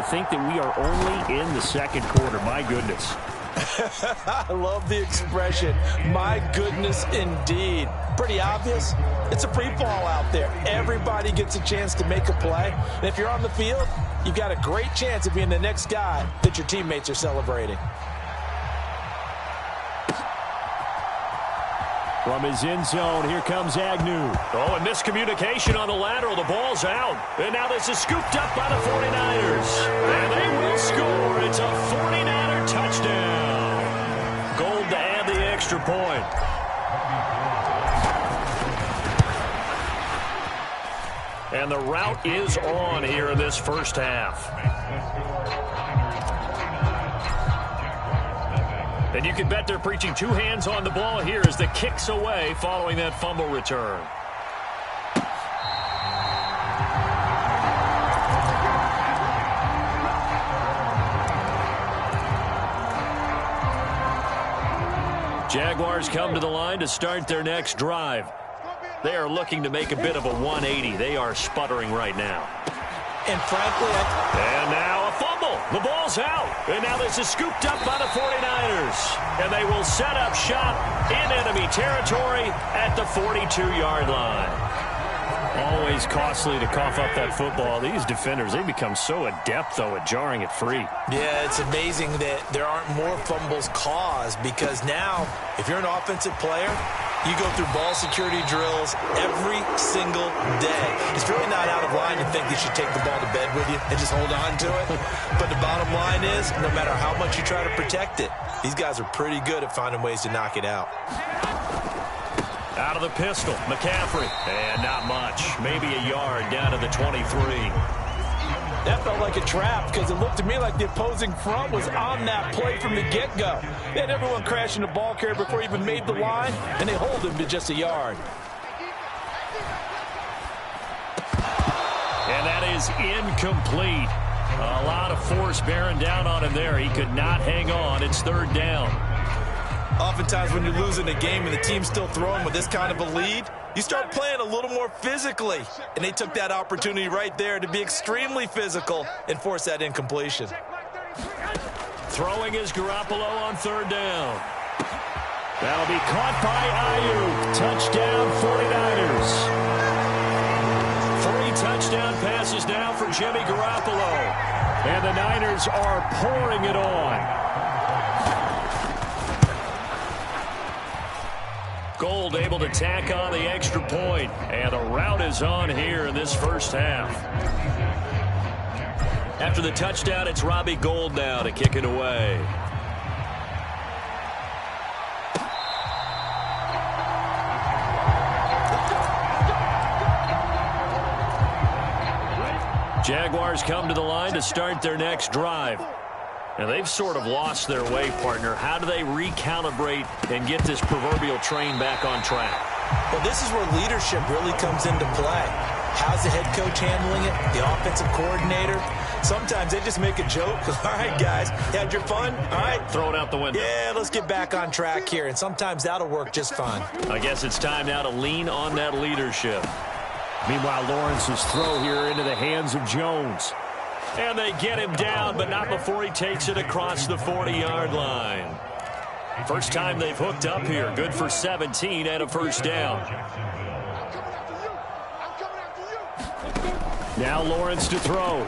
to think that we are only in the second quarter. My goodness. I love the expression, my goodness indeed. Pretty obvious. It's a free fall out there. Everybody gets a chance to make a play. And if you're on the field, you've got a great chance of being the next guy that your teammates are celebrating. From his end zone, here comes Agnew. Oh, and miscommunication on the lateral. The ball's out. And now this is scooped up by the 49ers. And they will score. It's a 49er touchdown. Gold to add the extra point. And the route is on here in this first half. And you can bet they're preaching two hands on the ball here as the kick's away following that fumble return. Jaguars come to the line to start their next drive. They are looking to make a bit of a 180. They are sputtering right now. And frankly, and now a fumble. The ball's out. And now this is scooped up by the 49ers. And they will set up shop in enemy territory at the 42-yard line. Always costly to cough up that football. These defenders, they become so adept, though, at jarring it free. Yeah, it's amazing that there aren't more fumbles caused because now, if you're an offensive player, you go through ball security drills every single day. It's really not out of line to think you should take the ball to bed with you and just hold on to it. But the bottom line is, no matter how much you try to protect it, these guys are pretty good at finding ways to knock it out. Out of the pistol, McCaffrey. And not much. Maybe a yard down to the 23. That felt like a trap because it looked to me like the opposing front was on that play from the get-go. They had everyone crashing the ball carrier before he even made the line, and they hold him to just a yard. And that is incomplete. A lot of force bearing down on him there. He could not hang on. It's third down. Oftentimes when you're losing a game and the team's still throwing with this kind of a lead, you start playing a little more physically. And they took that opportunity right there to be extremely physical and force that incompletion. Throwing is Garoppolo on third down. That'll be caught by Ayuk. Touchdown 49ers. 3 touchdown passes now for Jimmy Garoppolo. And the Niners are pouring it on. Gold able to tack on the extra point. And the route is on here in this first half. After the touchdown, it's Robbie Gould now to kick it away. Jaguars come to the line to start their next drive. And they've sort of lost their way, partner. How do they recalibrate and get this proverbial train back on track? Well, this is where leadership really comes into play. How's the head coach handling it? The offensive coordinator? Sometimes they just make a joke. All right, guys, you had your fun? All right. Throw it out the window. Yeah, let's get back on track here. And sometimes that'll work just fine. I guess it's time now to lean on that leadership. Meanwhile, Lawrence's throw here into the hands of Jones. And they get him down, but not before he takes it across the 40-yard line. First time they've hooked up here. Good for 17 and a first down. Now Lawrence to throw.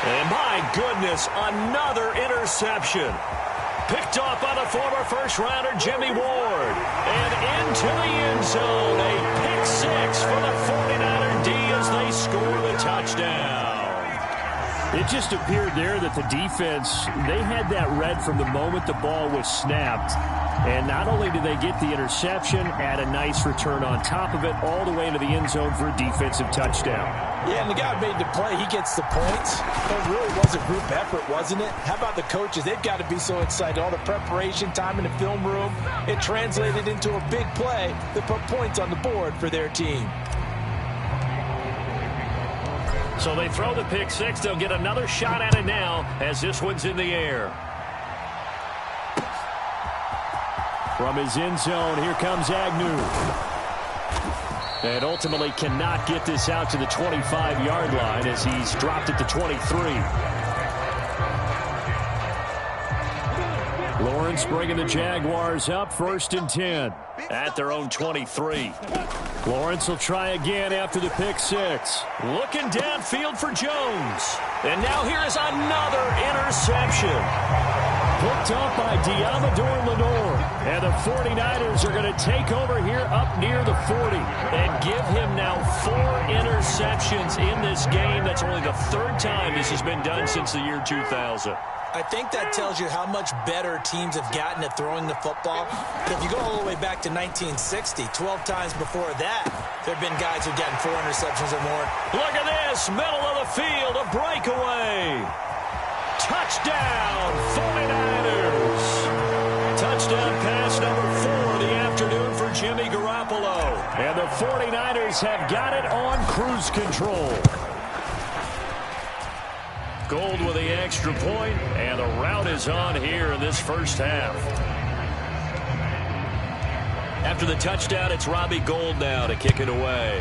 And my goodness, another interception. Picked off by the former first-rounder Jimmy Ward. And into the end zone. A pick six for the 49er D as they score the touchdown. It just appeared there that the defense, they had that read from the moment the ball was snapped. And not only did they get the interception, add a nice return on top of it, all the way into the end zone for a defensive touchdown. Yeah, and the guy made the play. He gets the points. It really was a group effort, wasn't it? How about the coaches? They've got to be so excited. All the preparation time in the film room, it translated into a big play that put points on the board for their team. So they throw the pick six. They'll get another shot at it now as this one's in the air. From his end zone, here comes Agnew. And ultimately cannot get this out to the 25-yard line as he's dropped it to 23. Lawrence bringing the Jaguars up, 1st and 10. At their own 23. Lawrence will try again after the pick six. Looking downfield for Jones. And now here is another interception. Picked up by Diamador Lenore. And the 49ers are going to take over here up near the 40. And give him now 4 interceptions in this game. That's only the 3rd time this has been done since the year 2000. I think that tells you how much better teams have gotten at throwing the football. But if you go all the way back to 1960, 12 times before that, there have been guys who've gotten 4 interceptions or more. Look at this, middle of the field, a breakaway. Touchdown, 49ers. Touchdown pass number 4 of the afternoon for Jimmy Garoppolo. And the 49ers have got it on cruise control. Gold with the extra point, and the route is on here in this first half. After the touchdown, it's Robbie Gould now to kick it away.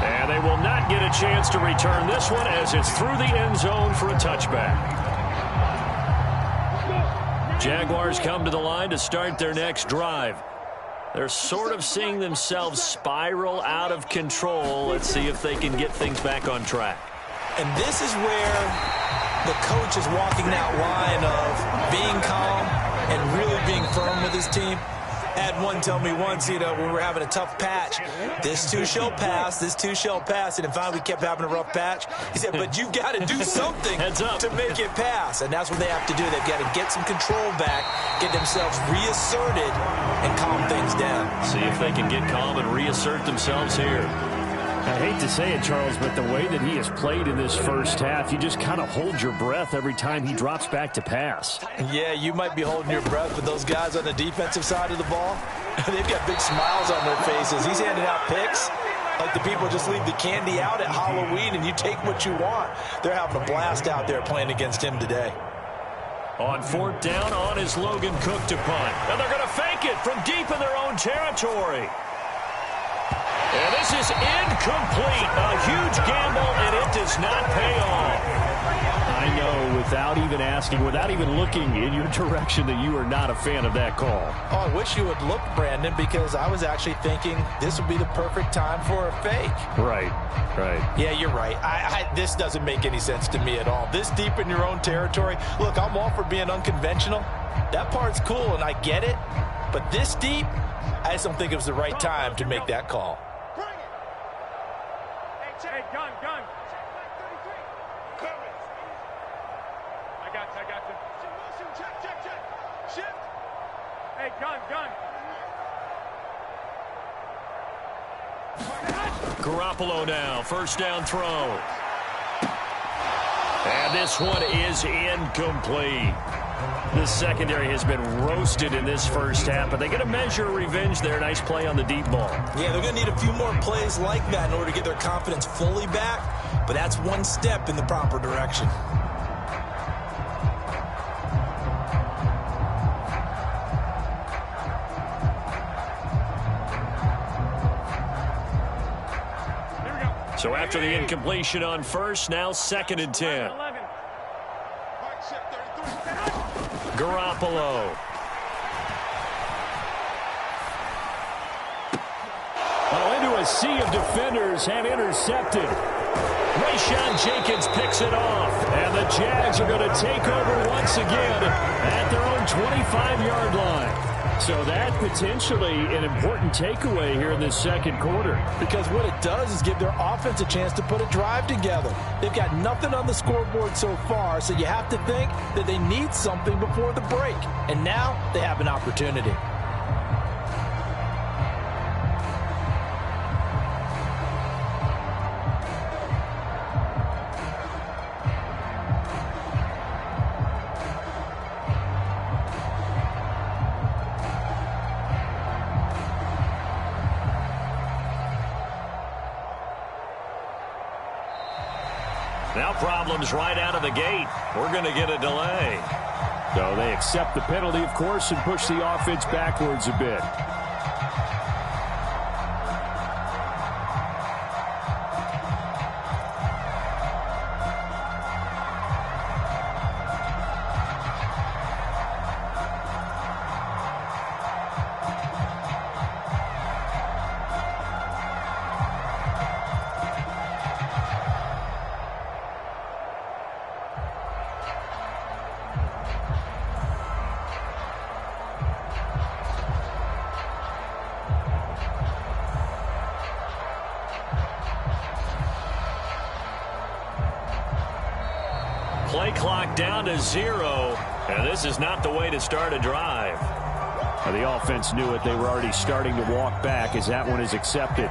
And they will not get a chance to return this one as it's through the end zone for a touchback. Jaguars come to the line to start their next drive. They're sort of seeing themselves spiral out of control. Let's see if they can get things back on track. And this is where the coach is walking that line of being calm and really being firm with his team. I had one tell me once, when we were having a tough patch, this too shall pass, this too shall pass. And finally we kept having a rough patch. He said, but you've got to do something to make it pass. And that's what they have to do. They've got to get some control back, get themselves reasserted, and calm things down. See if they can get calm and reassert themselves here. I hate to say it, Charles, but the way that he has played in this first half, you just kind of hold your breath every time he drops back to pass. Yeah, you might be holding your breath, but those guys on the defensive side of the ball, they've got big smiles on their faces. He's handing out picks like the people just leave the candy out at Halloween and you take what you want. They're having a blast out there playing against him today. On 4th down, on is Logan Cook to punt. And they're going to fake it from deep in their own territory. And this is incomplete. A huge gamble, and it does not pay off. I know, without even asking, without even looking in your direction, that you are not a fan of that call. Oh, I wish you would look, Brandon, because I was actually thinking this would be the perfect time for a fake. Right. Yeah, you're right. This doesn't make any sense to me at all. This deep in your own territory. Look, I'm all for being unconventional. That part's cool, and I get it. But this deep, I just don't think it was the right time to make that call. Hey, gun. I got you. Check. Shift. Hey, gun. Garoppolo now, 1st down throw. And this one is incomplete. The secondary has been roasted in this first half, but they get a measure of revenge there. Nice play on the deep ball. Yeah, they're going to need a few more plays like that in order to get their confidence fully back, but that's one step in the proper direction. So after the incompletion on 1st, now 2nd and 10. Garoppolo. Into a sea of defenders and intercepted. Rayshawn Jenkins picks it off. And the Jags are going to take over once again at their own 25-yard line. So that potentially an important takeaway here in this second quarter. Because what it does is give their offense a chance to put a drive together. They've got nothing on the scoreboard so far, so you have to think that they need something before the break. And now they have an opportunity. Now problems right out of the gate. We're going to get a delay. So they accept the penalty, of course, and push the offense backwards a bit. Play clock down to 0, and this is not the way to start a drive. The offense knew it. They were already starting to walk back as that one is accepted.